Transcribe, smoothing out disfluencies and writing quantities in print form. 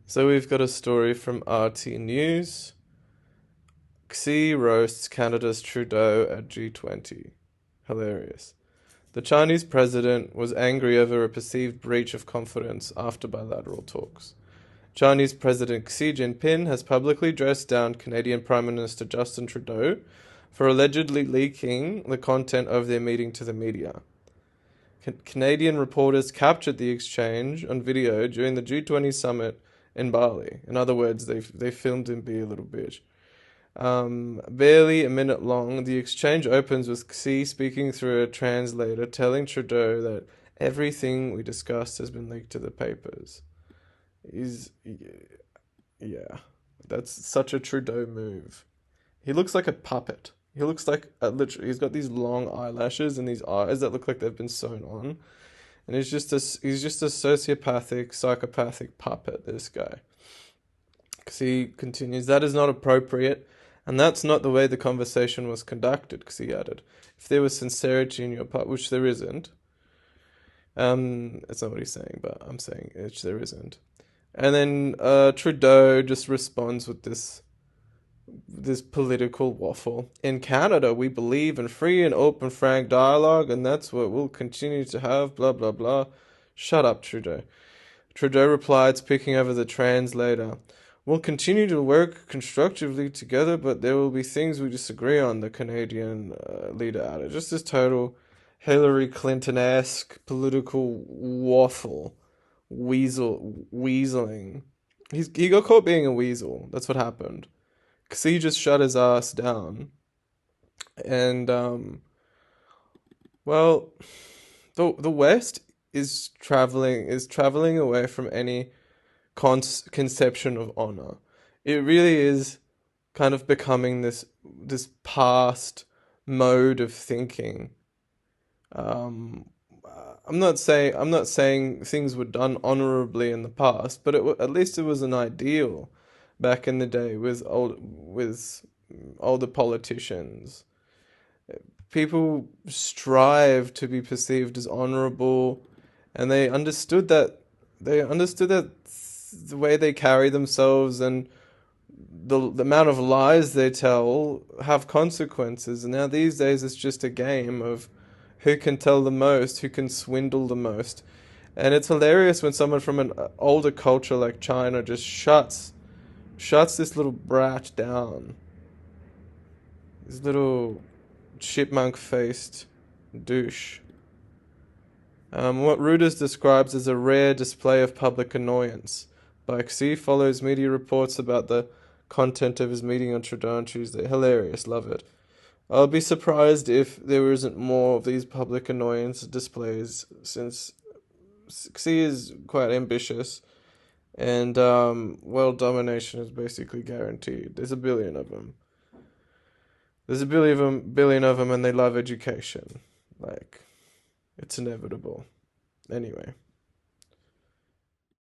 So we've got a story from RT News. Xi roasts Canada's Trudeau at G20. Hilarious. The Chinese president was angry over a perceived breach of confidence after bilateral talks. Chinese President Xi Jinping has publicly dressed down Canadian Prime Minister Justin Trudeau for allegedly leaking the content of their meeting to the media. Canadian reporters captured the exchange on video during the G20 summit in Bali. In other words, they filmed him be a little bitch. Barely a minute long, the exchange opens with Xi speaking through a translator, telling Trudeau that everything we discussed has been leaked to the papers. Yeah, that's such a Trudeau move. He looks like a puppet. He looks like literally. He's got these long eyelashes and these eyes that look like they've been sewn on, and he's just a sociopathic, psychopathic puppet. This guy. Because he continues, that is not appropriate, and that's not the way the conversation was conducted. Because he added, if there was sincerity in your part, which there isn't. It's not what he's saying, but I'm saying there isn't. And then Trudeau just responds with this political waffle. In Canada, we believe in free and open, frank dialogue, and that's what we'll continue to have, blah, blah, blah. Shut up, Trudeau. Trudeau replied, speaking over the translator. We'll continue to work constructively together, but there will be things we disagree on, the Canadian leader added. Just this total Hillary Clinton-esque political waffle. Weaseling. He got caught being a weasel. That's what happened. Because he just shut his ass down. And, well, the West is traveling away from any conception of honor. It really is kind of becoming this past mode of thinking. I'm not saying things were done honorably in the past, but at least it was an ideal back in the day with older politicians. People strive to be perceived as honorable, and they understood that the way they carry themselves and the amount of lies they tell have consequences. And now these days it's just a game of who can tell the most, who can swindle the most. And it's hilarious when someone from an older culture like China just shuts this little brat down. This little chipmunk-faced douche. What Reuters describes as a rare display of public annoyance. Xi follows media reports about the content of his meeting on Trudeau on Tuesday. Hilarious, love it. I'll be surprised if there isn't more of these public annoyance displays, since Xi is quite ambitious, and world domination is basically guaranteed. There's a billion of them. There's a billion of them, and they love education. Like, it's inevitable. Anyway.